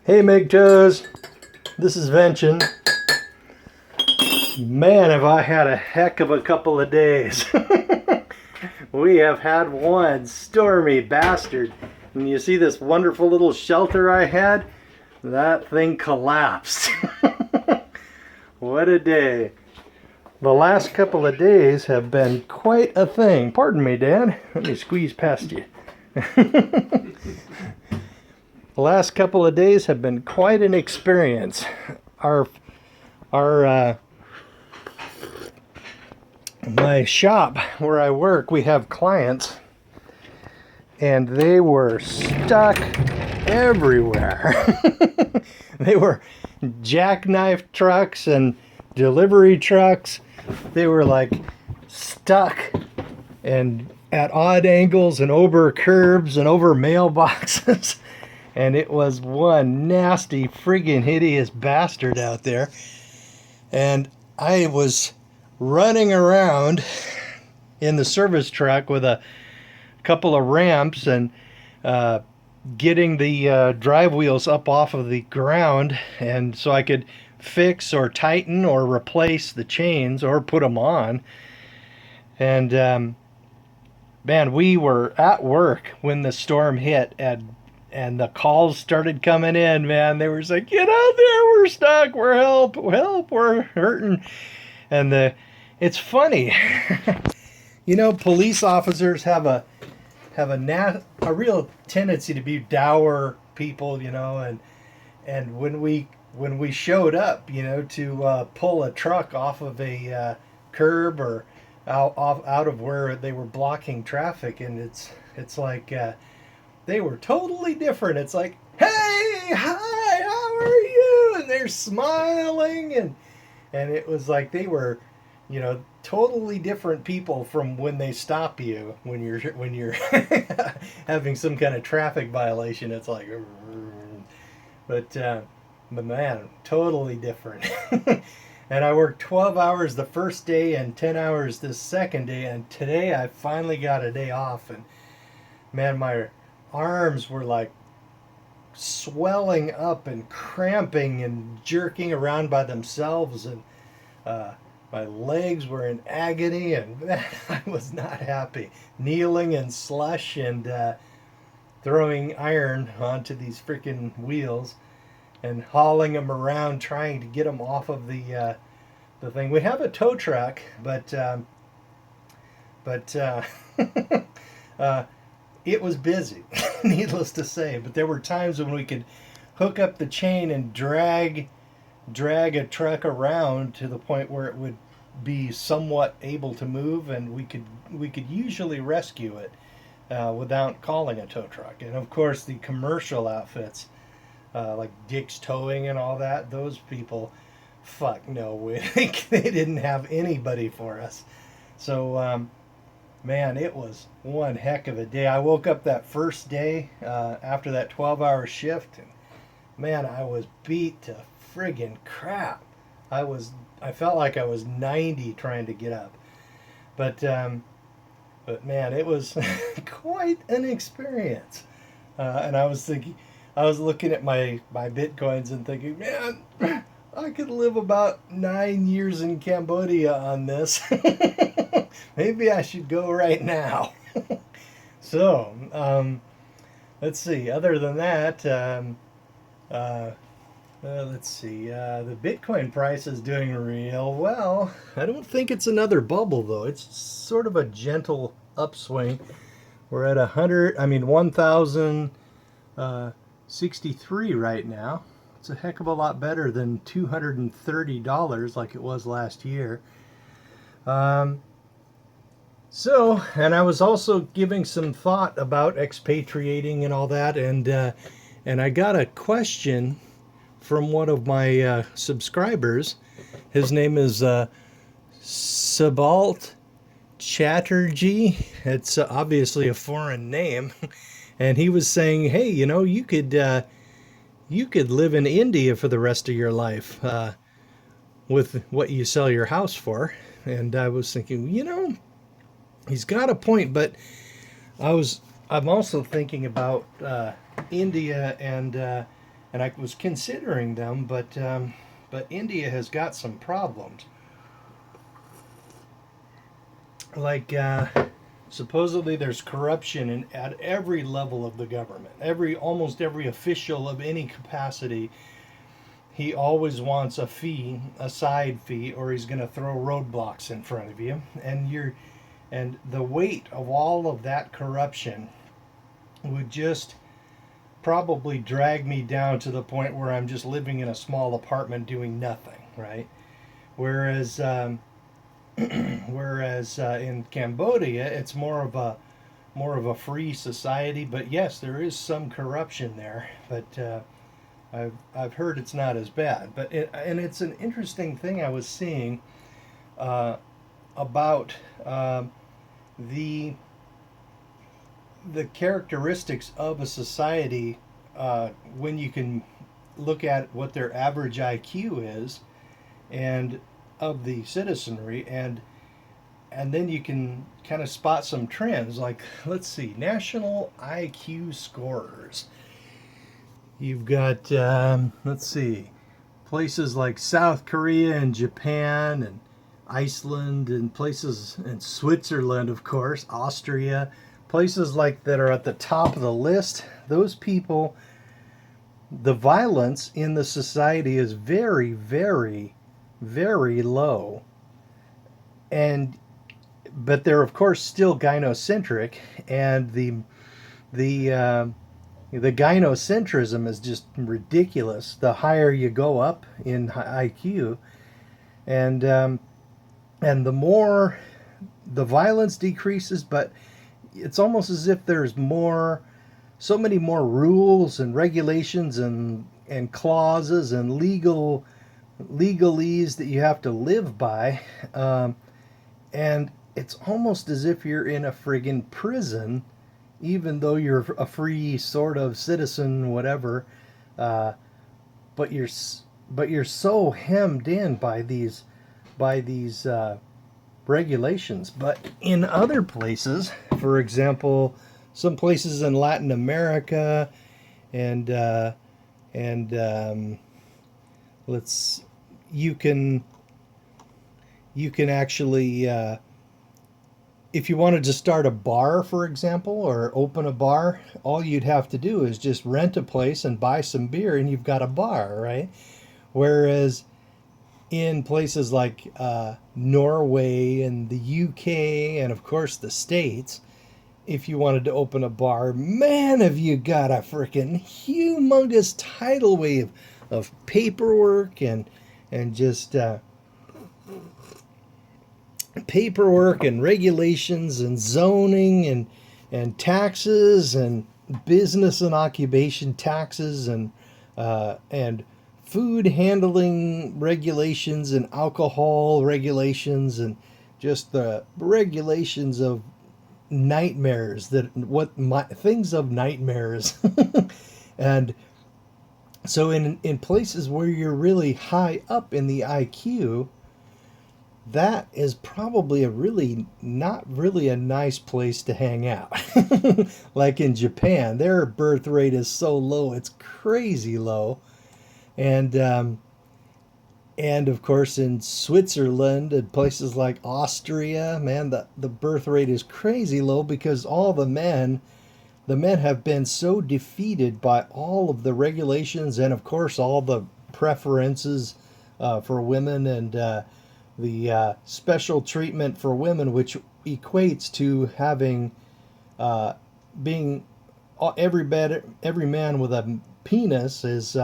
Hey MGTOWs, this is Vention. Man, have I had a heck of a couple of days. We have had one stormy bastard. And you see this wonderful little shelter I had? That thing collapsed. What a day. The last couple of days have been quite a thing. Pardon me, Dad. Let me squeeze past you. The last couple of days have been quite an experience. My shop where I work, we have clients, and they were stuck everywhere. They were jackknife trucks and delivery trucks. They were like stuck and at odd angles and over curbs and over mailboxes. And it was one nasty, friggin' hideous bastard out there. And I was running around in the service truck with a couple of ramps and getting the drive wheels up off of the ground, and so I could fix or tighten or replace the chains or put them on. And man, we were at work when the storm hit, and the calls started coming in, man. They were like, get out there, we're stuck, we're help, we're hurting. And it's funny. You know, police officers have a real tendency to be dour people, you know, and when we showed up, you know, to pull a truck off of a curb or out of where they were blocking traffic, and it's like they were totally different. It's like, hey, hi, how are you? And they're smiling, and it was like they were, you know, totally different people from when they stop you when you're having some kind of traffic violation. It's like, but man, totally different. And I worked 12 hours the first day and 10 hours the second day, and today I finally got a day off, and man, my arms were like swelling up and cramping and jerking around by themselves, and my legs were in agony, and man, I was not happy. Kneeling in slush and throwing iron onto these freaking wheels and hauling them around, trying to get them off of the thing. We have a tow truck, but it was busy, needless to say. But there were times when we could hook up the chain and drag a truck around to the point where it would be somewhat able to move, and we could usually rescue it without calling a tow truck. And of course, the commercial outfits like Dick's Towing and all that, those people, fuck no way, they didn't have anybody for us. So man, it was one heck of a day. I woke up that first day after that 12-hour shift, and man, I was beat to friggin' crap. I felt like I was 90 trying to get up. But man, it was quite an experience. And I was looking at my Bitcoins and thinking, man, I could live about 9 years in Cambodia on this. Maybe I should go right now. So, let's see. Other than that, let's see. The Bitcoin price is doing real well. I don't think it's another bubble, though. It's sort of a gentle upswing. We're at 1,063 right now. It's a heck of a lot better than $230 like it was last year. So, and I was also giving some thought about expatriating and all that, and I got a question from one of my subscribers. His name is Sabalt Chatterjee. It's obviously a foreign name, and he was saying, hey, you know, you could live in India for the rest of your life with what you sell your house for. And I was thinking, you know, he's got a point, but I'm also thinking about India and and I was considering them, but India has got some problems. Like supposedly there's corruption at every level of the government. Almost every official of any capacity, he always wants a fee, a side fee, or he's going to throw roadblocks in front of you. And the weight of all of that corruption would just probably drag me down to the point where I'm just living in a small apartment doing nothing, right? Whereas in Cambodia, it's more of a free society. But yes, there is some corruption there. But I've heard it's not as bad. And it's an interesting thing I was seeing about the the characteristics of a society when you can look at what their average IQ is, and of the citizenry, and then you can kind of spot some trends. Like, let's see, national IQ scorers. You've got let's see, places like South Korea and Japan and Iceland, and places in Switzerland, of course, Austria, places like that are at the top of the list. Those people, the violence in the society is very, very, very low. And but they're of course still gynocentric, and the gynocentrism is just ridiculous. The higher you go up in IQ, and the more the violence decreases, but it's almost as if there's so many more rules and regulations and clauses and legalese that you have to live by, and it's almost as if you're in a friggin' prison, even though you're a free sort of citizen, whatever. But you're so hemmed in by these regulations. But in other places, for example, some places in Latin America, and let's you can actually if you wanted to start a bar, for example, or open a bar, all you'd have to do is just rent a place and buy some beer, and you've got a bar, right? Whereas in places like Norway and the UK and of course the States, if you wanted to open a bar, man, have you got a freaking humongous tidal wave of paperwork and just paperwork and regulations and zoning and taxes and business and occupation taxes and food handling regulations and alcohol regulations, and just the regulations of nightmares, things of nightmares. And so in places where you're really high up in the IQ, that is probably not really a nice place to hang out. Like in Japan, their birth rate is so low, it's crazy low. And of course in Switzerland and places like Austria, man, the birth rate is crazy low, because all the men have been so defeated by all of the regulations, and of course all the preferences for women, and the special treatment for women, which equates to having being every man with a penis is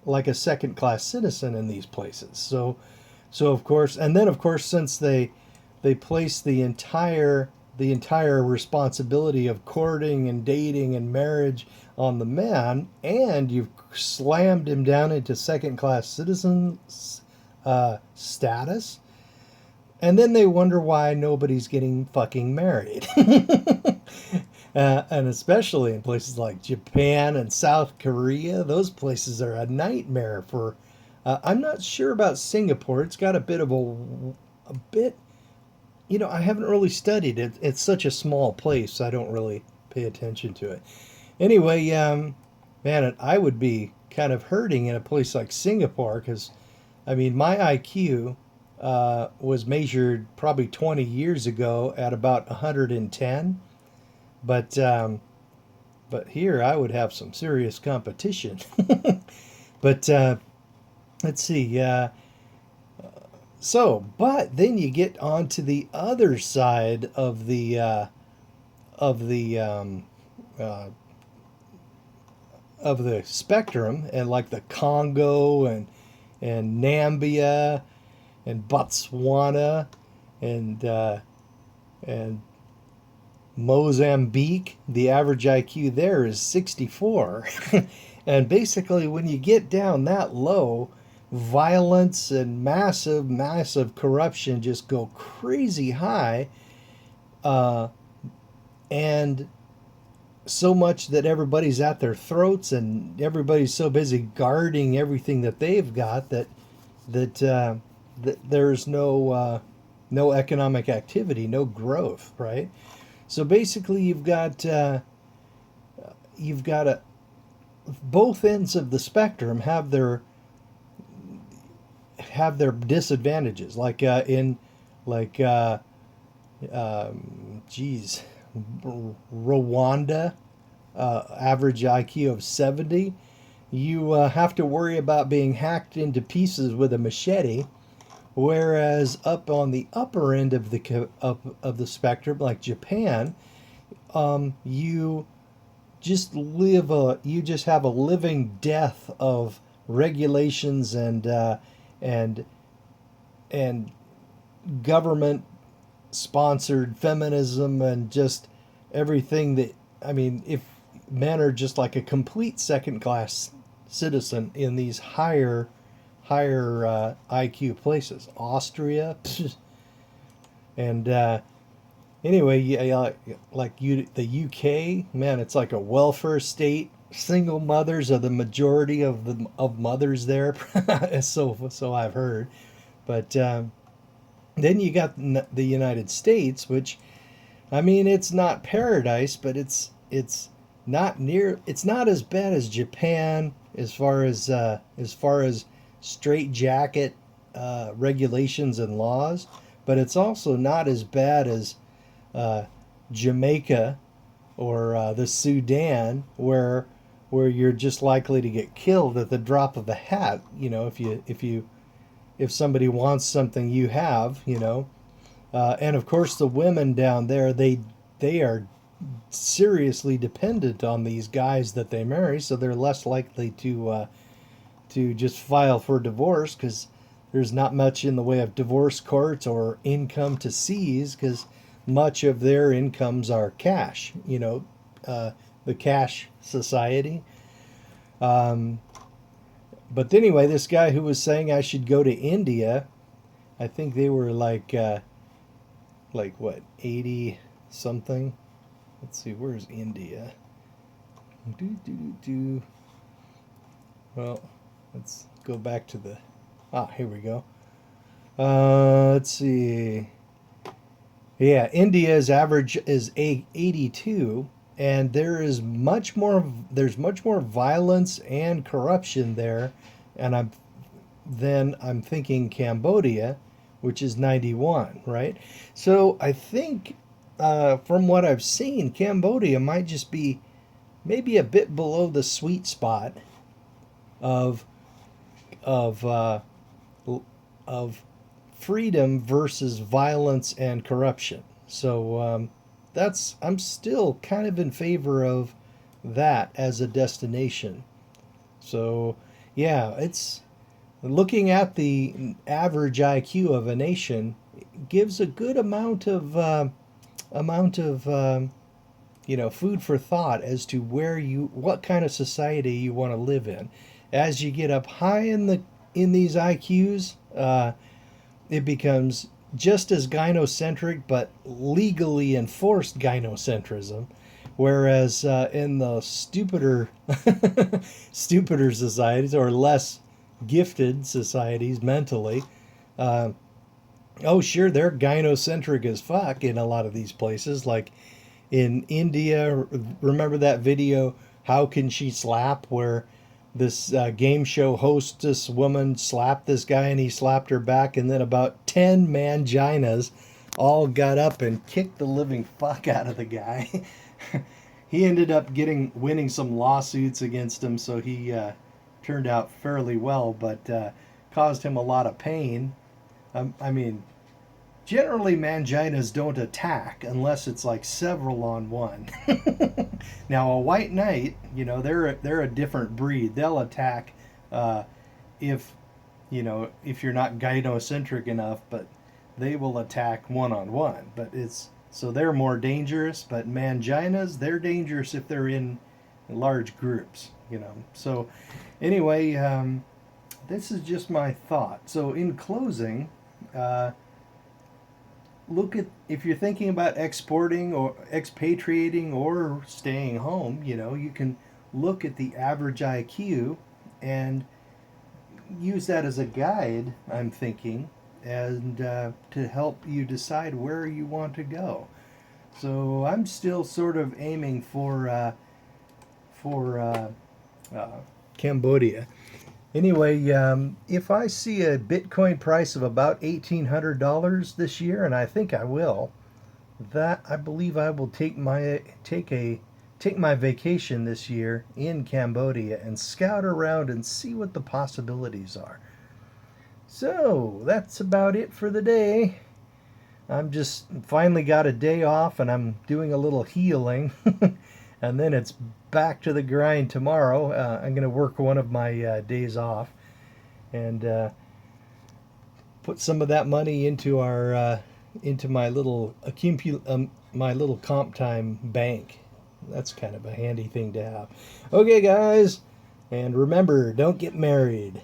like a second class citizen in these places. So of course, and then of course, since they place the entire responsibility of courting and dating and marriage on the man, and you've slammed him down into second class citizen status, and then they wonder why nobody's getting fucking married. And especially in places like Japan and South Korea, those places are a nightmare for. I'm not sure about Singapore. It's got a bit, I haven't really studied it. It's such a small place, so I don't really pay attention to it. Anyway, Man, and I would be kind of hurting in a place like Singapore because, I mean, my IQ was measured probably 20 years ago at about 110, but but here I would have some serious competition. But let's see. But then you get onto the other side of the uh, of the spectrum, and like the Congo and Nambia and Botswana and and Mozambique. The average IQ there is 64. And basically, when you get down that low, violence and massive corruption just go crazy high. Uh, and so much that everybody's at their throats and everybody's so busy guarding everything that they've got that there's no economic activity, no growth, right? So basically, you've got both ends of the spectrum have their disadvantages. Like in like geez, Rwanda, average IQ of 70. You have to worry about being hacked into pieces with a machete. Whereas up on the upper end of the spectrum, like Japan, you you just have a living death of regulations and and government sponsored feminism and just everything that, I mean, if men are just like a complete second class citizen in these higher IQ places, Austria, and anyway, yeah, the UK, man, it's like a welfare state. Single mothers are the majority of mothers there, so I've heard. But then you got the United States, which, I mean, it's not paradise, but it's not as bad as Japan as far as straitjacket regulations and laws, but it's also not as bad as uh, Jamaica or the Sudan, where you're just likely to get killed at the drop of a hat. You know, if somebody wants something you have, you know. And of course, the women down there, they are seriously dependent on these guys that they marry, so they're less likely to just file for divorce because there's not much in the way of divorce courts or income to seize because much of their incomes are cash. You know, the cash society. Um, but anyway, this guy who was saying I should go to India, I think they were like what, 80 something. Let's see, where's India? Do do do do. Well, let's go back to the. Here we go. Let's see. Yeah, India's average is 82, and there's much more violence and corruption there, and I'm thinking Cambodia, which is 91, right? So I think from what I've seen, Cambodia might just be maybe a bit below the sweet spot of of uh, of freedom versus violence and corruption. So I'm still kind of in favor of that as a destination. So yeah, it's looking at the average IQ of a nation gives a good amount of food for thought as to what kind of society you want to live in. As you get up high in these IQs, it becomes just as gynocentric, but legally enforced gynocentrism. Whereas in the stupider societies or less gifted societies mentally, uh, oh sure, they're gynocentric as fuck in a lot of these places. Like in India, remember that video How Can She Slap, where this game show hostess woman slapped this guy and he slapped her back, and then about 10 manginas all got up and kicked the living fuck out of the guy. He ended up winning some lawsuits against him, so he turned out fairly well, but caused him a lot of pain. I mean, generally manginas don't attack unless it's like several on one. Now a white knight, they're a different breed. They'll attack if if you're not gynocentric enough, but they will attack one on one. But they're more dangerous. But manginas, they're dangerous if they're in large groups. So anyway, this is just my thought. So in closing, look at, if you're thinking about exporting or expatriating or staying home, you can look at the average IQ and use that as a guide, I'm thinking, and to help you decide where you want to go. So I'm still sort of aiming for Cambodia. Anyway, if I see a Bitcoin price of about $1,800 this year, and I think I will, I believe I will take my vacation this year in Cambodia and scout around and see what the possibilities are. So that's about it for the day. I'm just finally got a day off and I'm doing a little healing. And then it's back to the grind tomorrow. I'm going to work one of my days off and put some of that money into into my little my little comp time bank. That's kind of a handy thing to have. Okay, guys, and remember, don't get married.